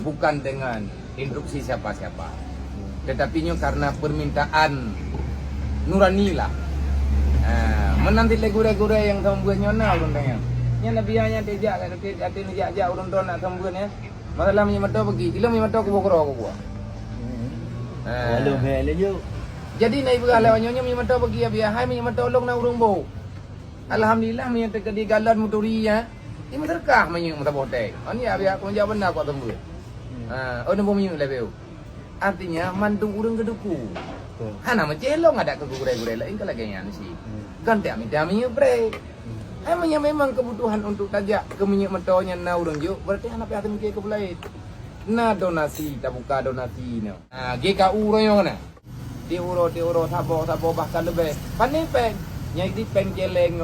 bukan dengan instruksi siapa-siapa, tetapi karena permintaan nurani lah. Menanti legure-gure yang tambuan nyona ulun tanya. Nya nabianya tejak kan ati nejak ulun ton nak tambuan ya. Masalah menyemeto pergi, kilo menyemeto ke bokro aku gua. Walau mele yo. Jadi naik berhala nyonya menyemeto pergi ya biar hai menyemeto long na urung bo. Alhamdulillah menyemeto ke di galon muturi ya. Ini terkah menyung mata botek. Ani ya biar aku jawab benar kok tambuan. Nembo menyung lebeu. Artinya mantu urung keduku. Hana mencelong ada ke gure-gure lain kalau kayaknya sih. Kan tak minta minyak bre. Emangnya memang kebutuhan untuk tajak ke minyak metonya na urang juk. Berarti anak pihak mikir ke belait. Na donasi, tak buka donasi no. GKU royo na. Di uro sabo bahkan lebih. Panen pen. Nyai di pengkeleng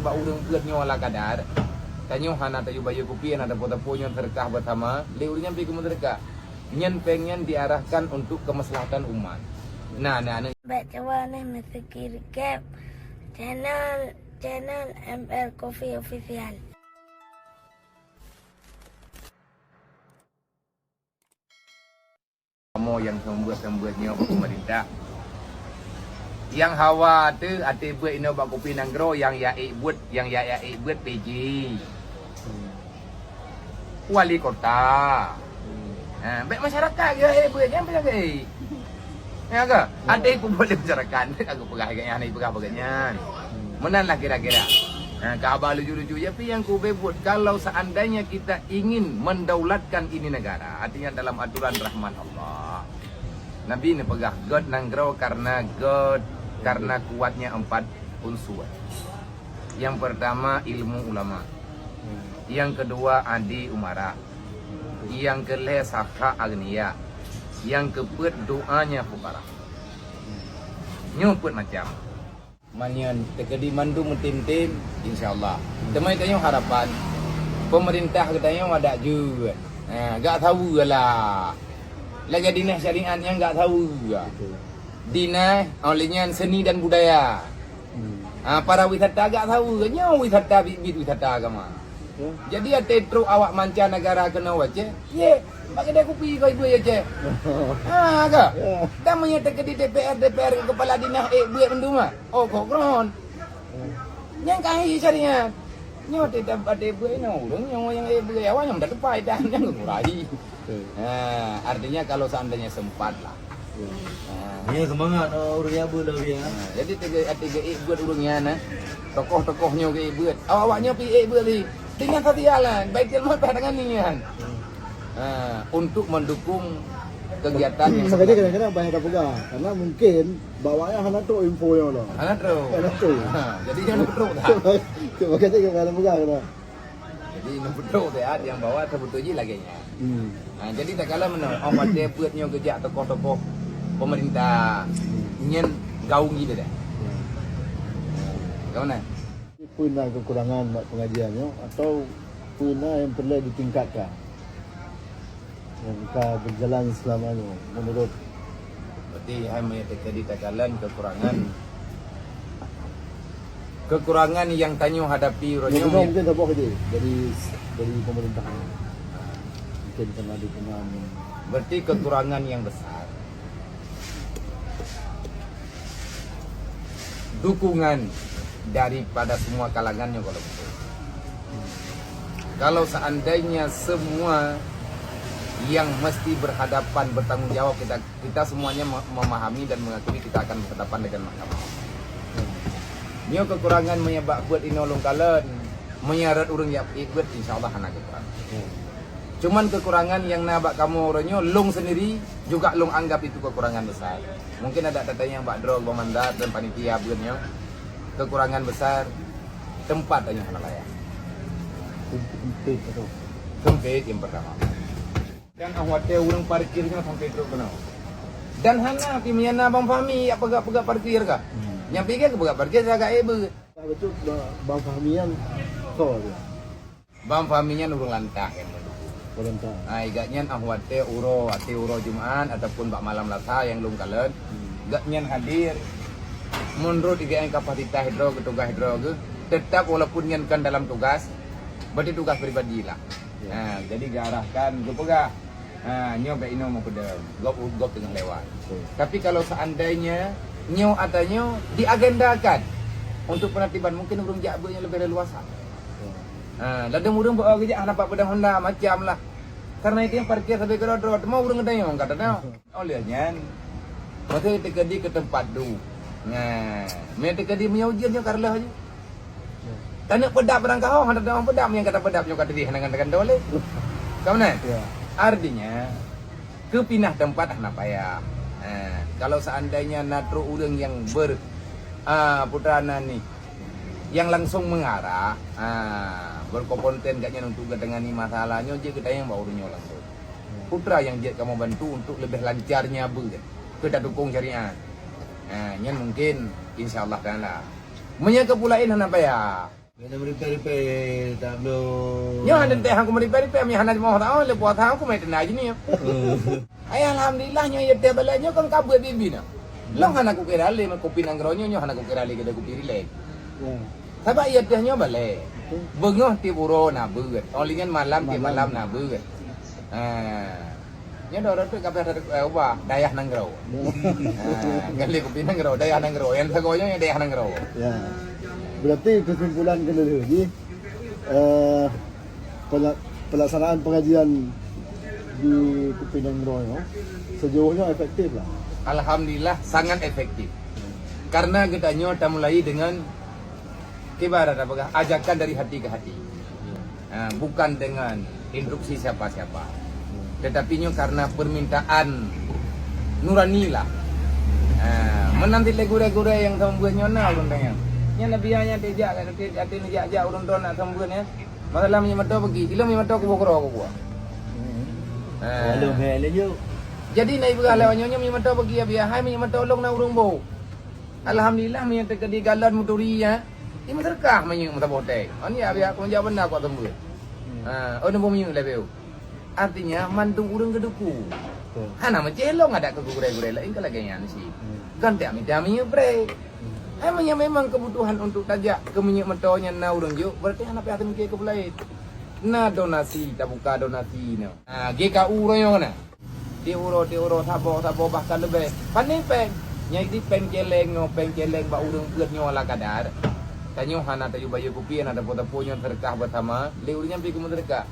ba urang beut nyo ala kadar. Tanyo hana tayu bayu kopi ada potapo nyo terkah bersama. Leurnya pi kumu terkah. Nyen pengen diarahkan untuk kemaslahatan umat. Nah. Baca warna mesti recap channel ML Coffee Official. Kamu yang sembuh-sembuhnya pemerintah. Yang hawa tu ati buat ino bak kopi nanggro yang ya buat PJ. Wali kota. Baik masyarakat ya buat yang macam ke. Ya ke? Ada pun boleh masyarakat. Aku pegah agaknya ni pegah bagainya. Menanlah kira-kira. Kabar lucu-lucu ya pi yang ku buat kalau seandainya kita ingin mendaulatkan ini negara, artinya dalam aturan rahman Allah. Nabi ni pegah God nanggro karena kuatnya 4 unsur. Yang pertama ilmu ulama. Yang kedua adi umara. Yang kelima sakha agniya. Yang keempat doanya fukara. Nyumput macam. Manian tekedi mandu mentintin insyaallah. Temai tanya harapan pemerintah katanya ada juga. Gak tahu lah. Lagi dinas syariat yang gak tahu. Dinas olehnya seni dan budaya. Para wisata gak tahu. Nyawa wisata bibit wisata agama. Jadi ya tetro awak mancanegara kena wace. Ye, pakai dia kopi kau ibu ya ce. Agak. Dah menyatakan di DPR kepala dinas buat menduma. Oh kok kron. Yang kai syariat. Nyawa tidak ada buat orang nyawa yang buat awak yang dah tepai dah yang ngurai. Artinya kalau seandainya sempat lah. Ya semangat urang abu dah ya. Jadi tiga buat urangnya nah. Tokoh-tokohnya ke buat. Awaknya pi buat li. Dengan hati jalan, baik ilmu dengan niat. Untuk mendukung kegiatan yang makanya kadang-kadang banyak tak pegang karena mungkin bawanya hanya tu info yang lah. Anak tu. Jadi yang betul tak. Makanya kadang-kadang pegang lah. Jadi yang betul tak yang bawa sebetulnya lagi nya. Jadi tak kala mana orang dia buatnya kerja tokoh-tokoh pemerintah nyen gaung gitu dah. Kau mana? Pernah kekurangan pengajiannya atau pernah yang perlu ditingkatkan yang akan berjalan selamanya menurut berarti hanya terjadi takalan kekurangan yang tanyo hadapi ya, mungkin tak boleh dari pemerintahan mungkin karena dukungan berarti kekurangan yang besar dukungan daripada semua kalangannya kalau betul. Kalau seandainya semua yang mesti berhadapan bertanggung jawab kita semuanya memahami dan mengakui kita akan berhadapan dengan mahkamah. Nyo kekurangan menyebab buat inolong kalen menyarat urang ya ikut insyaallah anak kekurangan. Cuman kekurangan yang nabak kamu orangnya long sendiri juga long anggap itu kekurangan besar. Mungkin ada datanya yang Pak Drog, Bamandat dan panitia buatnya kekurangan besar tempat hanya hana layak. Sempit yang pertama. Dan awatnya urang parkirnya sampai teruk kena. Dan hana pimiana bang Fahmi apa gak parkir kah? Yang pikir ke parkir saya agak ebe. Betul Bang Fahmian so dia. Bang Fahminya urang lantah kan. Perintah. Igatnya awatnya ati uro Jumaan ataupun bak malam lata yang lung kalen. Gatnya hadir. Menurut IGN kapasitas hidro, ketugas hidro tetap walaupun yang kan dalam tugas, berarti tugas pribadi lah. Jadi diarahkan gopega. Nyo be ino mau pedem. Gop tengah lewat. Tapi kalau seandainya nyo atanya diagendakan untuk penertiban, mungkin urung jakbenya lebih leluasa. Ladang urung bawa kerja anak pak pedang Honda macam lah. Karena itu yang parkir sampai ke road mau urung ngedayong katanya. Olehnya maka ketika di ke tempat tu. Mereka dia punya ujian je karlah aja. Tanah pedap barang kau, hendak orang pedap yang kata pedap yang kata dia hendak dole. Kau mana? Artinya kepindah tempat nak payah. Kalau seandainya natro urang yang putrana ni yang langsung mengarah, berkompeten gaknya untuk ketengani masalahnya je kita yang bawa urangnya langsung. Putra yang dia kamu bantu untuk lebih lancarnya kita dukung syariah. Nyan mungkin insyaallah kan lah. Menyangka pulain hana payah. Kena repair tak belum. Nyo hana teh aku repair mi hana mau tahu le buat aku mai tenang je ni. Ay alhamdulillah nyo ya teh balanya kan kabut bibi na. Long hana ku kira le kopi nang gronyo nyo hana ku kira le kita kopi rilek. Sebab ia teh nyo balik. Bengoh ti buro na beut. Olingan malam ti malam na beut. Nya do tu kabeh ubah dayah nang gro. Kali kopi nang gro, dayah nang gro. Yang sagonya yang dayah nang gro. Ya. Berarti kesimpulan kena lagi pelaksanaan pengajian di Kupinang Royo sejauhnya efektif lah. Alhamdulillah sangat efektif. Karena kita nyota mulai dengan ibarat apakah ajakan dari hati ke hati. Bukan dengan instruksi siapa-siapa. Tetapi karena permintaan nurani lah. Menanti legure-gure yang sambuh nyona urundanya. Nya nabianya tejak kan ati nejak urun don nak sambuh ya. Masalah menyemeto pergi. Ilo menyemeto ku bokro aku buat. Lalu bel je. Jadi naik bergalau nyonya menyemeto pergi ya biar hai menyemeto long na urung bo. Alhamdulillah menyen terkedi galad muturi ya. Ini terkah menyen mutabote. Ani ya biar aku jawab benar kau sambuh. Ono menyen lebeu. Artinya mantu urung keduku. Hana mencelong ada ke gure-gure lain ke lagi yang sih. Kan tak minta bre. Emangnya memang kebutuhan untuk tajak ke minyak metonya na urang juk berarti anak piatu mikir ke pulai. Na donasi tak buka donasi no. GKU royo kana. Ti uro sabo bahkan lebih. Paning peng nyai di peng celeng ba urang beut nyo ala kadar. Tanyo hana tayu bayu kopi ada foto-foto nyo terkah bersama. Leurnya pi ke terkah.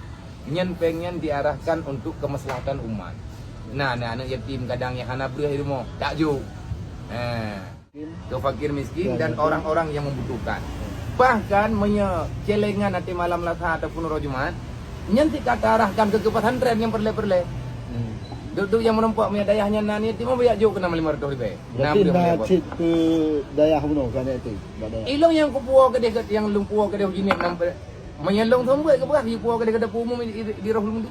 Nyen pengen diarahkan untuk kemaslahatan umat. Nah anak yatim kadang yang hana beurah rumah tak juk. Ke fakir miskin dan orang-orang yang membutuhkan. Bahkan celengan nanti malam Latha ataupun roh Jumat, nyanti kata arahkan ke pesantren yang perle-perle. Duduk yang menempat punya dayahnya nani itu mau banyak jauh kena 500 ribu. Berarti nak cik ke dayah mana kan itu? Ilong yang kupua ke dia yang lumpua ke dia begini nampak. Menyelong tombol ke beras di puau ke dia kada umum di roh lumdi.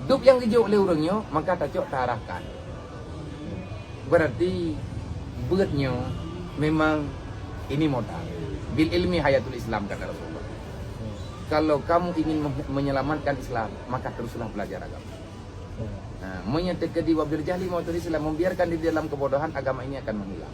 Duk yang dijuk oleh orangnya maka tak cok arahkan. Berarti beutnya memang ini modal. Bil ilmi hayatul Islam kata Rasulullah. Kalau kamu ingin menyelamatkan Islam, maka teruslah belajar agama. Menyetek di wabil jahli mautul Islam, membiarkan di dalam kebodohan agama ini akan menghilang.